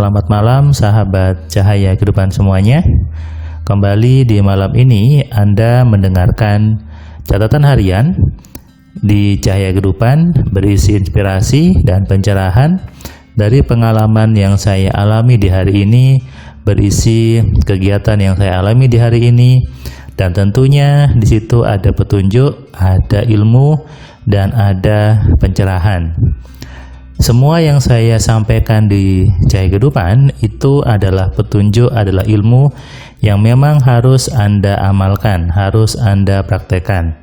Selamat malam sahabat cahaya kehidupan semuanya. Kembali di malam ini Anda mendengarkan catatan harian di Cahaya Kehidupan, berisi inspirasi dan pencerahan dari pengalaman yang saya alami di hari ini, berisi kegiatan yang saya alami di hari ini, dan tentunya di situ ada petunjuk, ada ilmu, dan ada pencerahan. Semua yang saya sampaikan di Cahaya Kehidupan itu adalah petunjuk, adalah ilmu yang memang harus Anda amalkan, harus Anda praktekkan.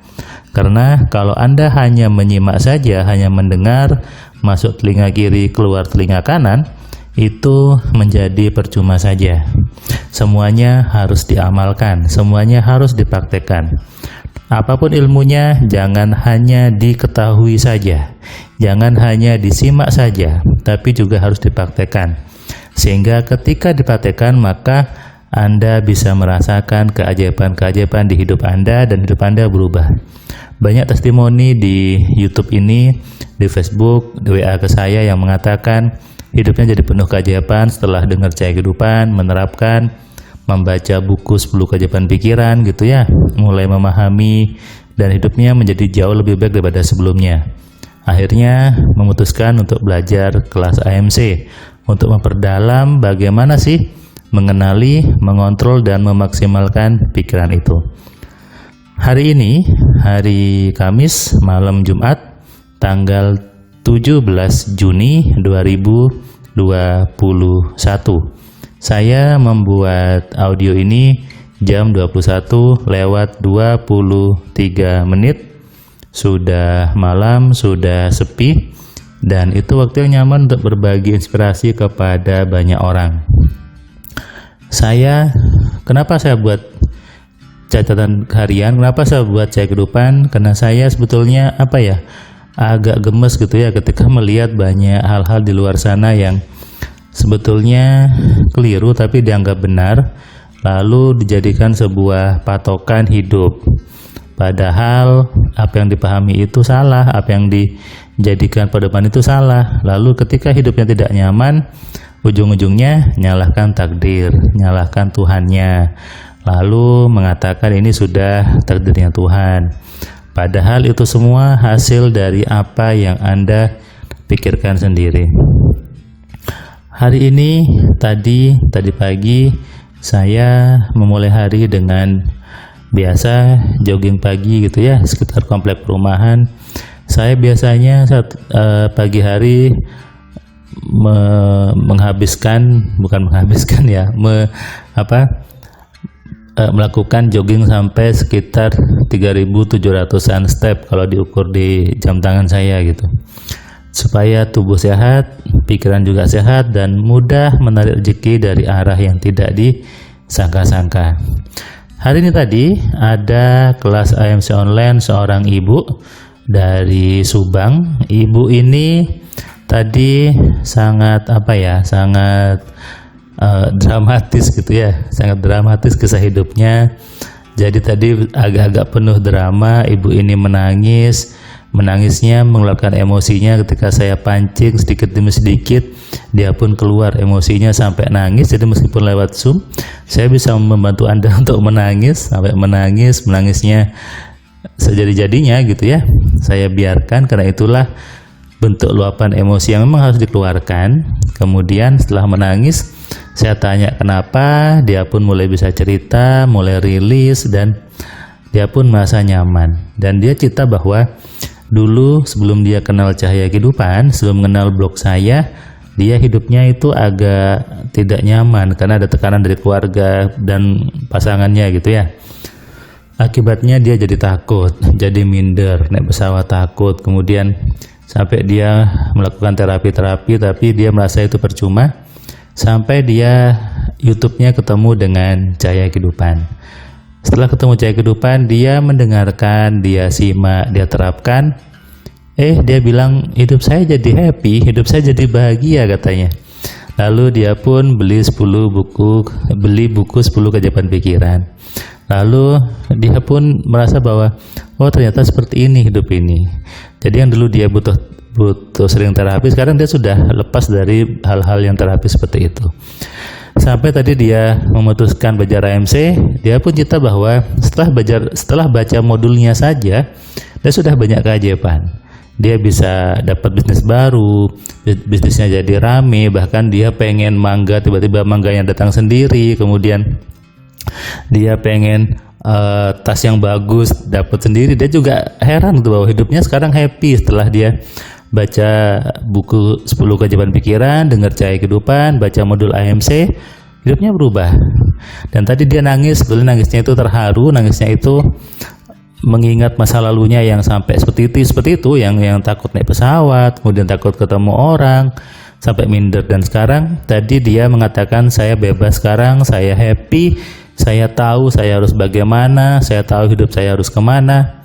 Karena kalau Anda hanya menyimak saja, hanya mendengar, masuk telinga kiri, keluar telinga kanan, itu menjadi percuma saja. Semuanya harus diamalkan, semuanya harus dipraktekkan. Apapun ilmunya, jangan hanya diketahui saja, jangan hanya disimak saja, tapi juga harus dipraktekkan. Sehingga ketika dipraktekkan, maka Anda bisa merasakan keajaiban-keajaiban di hidup Anda dan hidup Anda berubah. Banyak testimoni di YouTube ini, di Facebook, di WA ke saya yang mengatakan hidupnya jadi penuh keajaiban setelah dengar Cahaya Kehidupan, menerapkan, membaca buku 10 keajaiban pikiran gitu ya, mulai memahami dan hidupnya menjadi jauh lebih baik daripada sebelumnya. Akhirnya memutuskan untuk belajar kelas AMC untuk memperdalam bagaimana sih mengenali, mengontrol dan memaksimalkan pikiran itu. Hari ini, hari Kamis, malam Jumat, tanggal 17 Juni 2021. Saya membuat audio ini jam 21:23 menit. Sudah malam, sudah sepi, dan itu waktu yang nyaman untuk berbagi inspirasi kepada banyak orang. Kenapa saya buat catatan harian? Kenapa saya buat Cahaya Kehidupan? Karena saya sebetulnya agak gemes gitu ya ketika melihat banyak hal-hal di luar sana yang sebetulnya keliru tapi dianggap benar, lalu dijadikan sebuah patokan hidup. Padahal apa yang dipahami itu salah, apa yang dijadikan pedoman itu salah. Lalu ketika hidupnya tidak nyaman, ujung-ujungnya nyalahkan takdir, nyalahkan Tuhannya, lalu mengatakan ini sudah takdirnya Tuhan. Padahal itu semua hasil dari apa yang Anda pikirkan sendiri. Hari ini, tadi pagi, saya memulai hari dengan biasa jogging pagi gitu ya, sekitar komplek perumahan. Saya biasanya saat pagi hari melakukan jogging sampai sekitar 3.700-an step kalau diukur di jam tangan saya gitu. Supaya tubuh sehat, pikiran juga sehat, dan mudah menarik rezeki dari arah yang tidak disangka-sangka. Hari ini tadi ada kelas AMC online seorang ibu dari Subang. Ibu ini tadi sangat dramatis gitu ya, sangat dramatis kisah hidupnya. Jadi tadi agak-agak penuh drama. Ibu ini menangisnya mengeluarkan emosinya ketika saya pancing sedikit demi sedikit, dia pun keluar emosinya sampai nangis. Jadi meskipun lewat Zoom, saya bisa membantu Anda untuk menangis, sampai menangisnya sejadi-jadinya gitu ya. Saya biarkan karena itulah bentuk luapan emosi yang memang harus dikeluarkan. Kemudian setelah menangis, saya tanya kenapa, dia pun mulai bisa cerita, mulai rilis, dan dia pun merasa nyaman. Dan dia cerita bahwa dulu sebelum dia kenal Cahaya Kehidupan, sebelum mengenal blog saya, dia hidupnya itu agak tidak nyaman karena ada tekanan dari keluarga dan pasangannya gitu ya. Akibatnya dia jadi takut, jadi minder, naik pesawat takut, kemudian sampai dia melakukan terapi, tapi dia merasa itu percuma, sampai dia YouTube-nya ketemu dengan Cahaya Kehidupan. Setelah ketemu Cahaya Kehidupan, dia mendengarkan, dia simak, dia terapkan. Dia bilang hidup saya jadi happy, hidup saya jadi bahagia katanya. Lalu dia pun beli buku 10 keajaiban pikiran. Lalu dia pun merasa bahwa ternyata seperti ini hidup ini. Jadi yang dulu dia butuh butuh sering terapi, sekarang dia sudah lepas dari hal-hal yang terapi seperti itu. Sampai tadi dia memutuskan belajar AMC, dia pun cerita bahwa setelah baca modulnya saja, dia sudah banyak keajaiban. Dia bisa dapat bisnis baru, bisnisnya jadi rame, bahkan dia pengen mangga, tiba-tiba mangganya datang sendiri, kemudian dia pengen tas yang bagus dapat sendiri. Dia juga heran gitu bahwa hidupnya sekarang happy setelah dia baca buku 10 keajaiban pikiran, dengar Cahaya Kehidupan, baca modul AMC, hidupnya berubah. Dan tadi dia nangis, sebetulnya nangisnya itu terharu, nangisnya itu mengingat masa lalunya yang sampai seperti itu, yang takut naik pesawat, kemudian takut ketemu orang, sampai minder. Dan sekarang tadi dia mengatakan, saya bebas sekarang, saya happy, saya tahu saya harus bagaimana, saya tahu hidup saya harus kemana.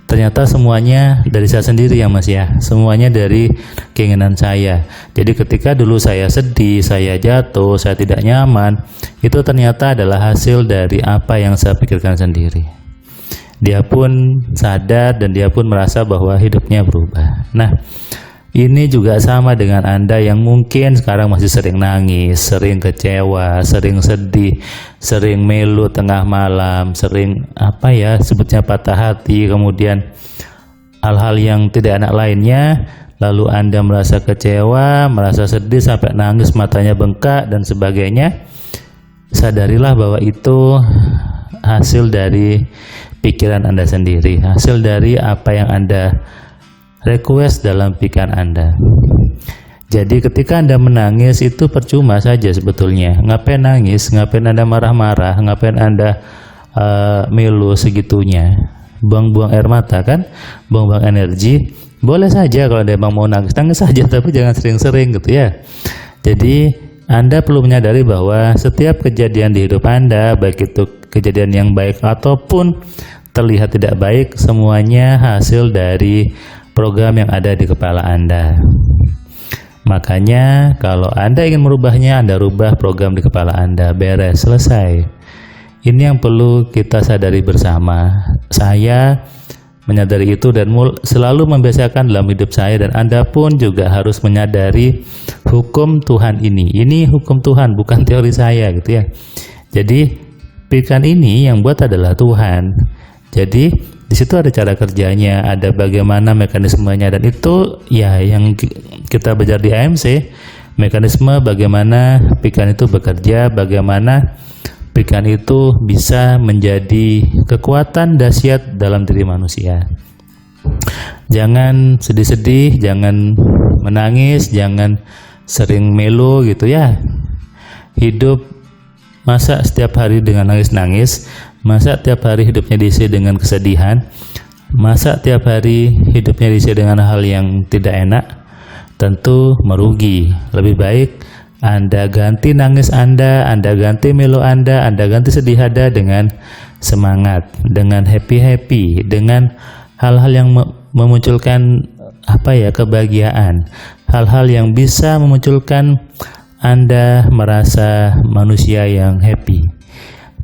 Ternyata semuanya dari saya sendiri ya Mas ya, semuanya dari keinginan saya. Jadi ketika dulu saya sedih, saya jatuh, saya tidak nyaman, itu ternyata adalah hasil dari apa yang saya pikirkan sendiri. Dia pun sadar dan dia pun merasa bahwa hidupnya berubah. Nah, ini juga sama dengan Anda yang mungkin sekarang masih sering nangis, sering kecewa, sering sedih, sering melu tengah malam, sering sebutnya patah hati, kemudian hal-hal yang tidak enak lainnya, lalu Anda merasa kecewa, merasa sedih sampai nangis, matanya bengkak dan sebagainya. Sadarilah bahwa itu hasil dari pikiran Anda sendiri, hasil dari apa yang Anda request dalam pikiran Anda. Jadi ketika Anda menangis itu percuma saja sebetulnya. Ngapain nangis? Ngapain Anda marah-marah? Ngapain Anda melu segitunya? Buang-buang air mata kan? Buang-buang energi. Boleh saja kalau Anda memang mau nangis, nangis saja, tapi jangan sering-sering gitu ya. Jadi Anda perlu menyadari bahwa setiap kejadian di hidup Anda, baik itu kejadian yang baik ataupun terlihat tidak baik, semuanya hasil dari program yang ada di kepala Anda. Makanya kalau Anda ingin merubahnya, Anda rubah program di kepala Anda, beres, selesai. Ini yang perlu kita sadari bersama. Saya menyadari itu dan selalu membiasakan dalam hidup saya, dan Anda pun juga harus menyadari hukum Tuhan ini. Ini hukum Tuhan, bukan teori saya gitu ya. Jadi pikiran ini yang buat adalah Tuhan. Jadi di situ ada cara kerjanya, ada bagaimana mekanismenya, dan itu ya yang kita belajar di AMC, mekanisme bagaimana pikiran itu bekerja, bagaimana pikiran itu bisa menjadi kekuatan dahsyat dalam diri manusia. Jangan sedih-sedih, jangan menangis, jangan sering melo gitu ya. Hidup masa setiap hari dengan nangis-nangis, masa tiap hari hidupnya diisi dengan kesedihan, masa tiap hari hidupnya diisi dengan hal yang tidak enak, tentu merugi. Lebih baik Anda ganti nangis Anda ganti melo Anda ganti sedih Anda dengan semangat, dengan happy, dengan hal-hal yang memunculkan kebahagiaan, hal-hal yang bisa memunculkan Anda merasa manusia yang happy.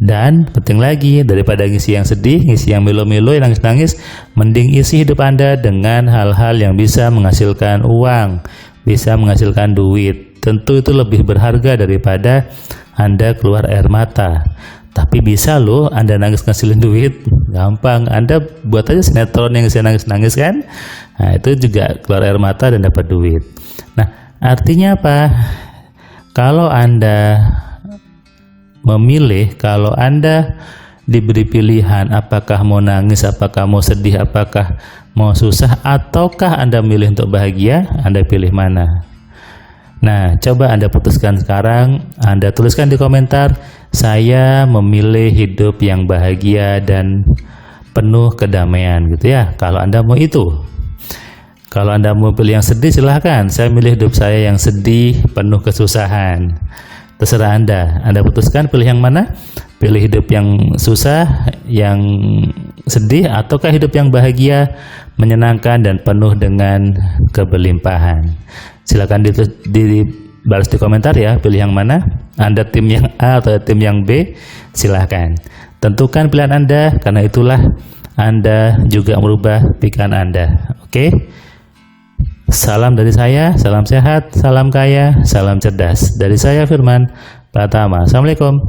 Dan penting lagi, daripada ngisi yang sedih, ngisi yang melo-melo, yang nangis-nangis, mending isi hidup Anda dengan hal-hal yang bisa menghasilkan uang, bisa menghasilkan duit. Tentu itu lebih berharga daripada Anda keluar air mata. Tapi bisa loh Anda nangis ngasilin duit, gampang. Anda buat aja sinetron yang ngisi nangis-nangis kan. Nah, itu juga keluar air mata dan dapat duit. Nah, artinya apa? Kalau Anda memilih, kalau Anda diberi pilihan apakah mau nangis, apakah mau sedih, apakah mau susah, ataukah Anda milih untuk bahagia, Anda pilih mana? Nah, coba Anda putuskan sekarang. Anda tuliskan di komentar, saya memilih hidup yang bahagia dan penuh kedamaian gitu ya, kalau Anda mau itu. Kalau Anda mau pilih yang sedih, silahkan. Saya milih hidup saya yang sedih, penuh kesusahan. Terserah Anda putuskan pilih yang mana, pilih hidup yang susah, yang sedih, ataukah hidup yang bahagia, menyenangkan, dan penuh dengan keberlimpahan. Silakan dibalas di komentar ya, pilih yang mana, Anda tim yang A atau tim yang B, silahkan. Tentukan pilihan Anda, karena itulah Anda juga merubah pikiran Anda. Oke? Salam dari saya, salam sehat, salam kaya, salam cerdas. Dari saya Firman Pratama. Assalamualaikum.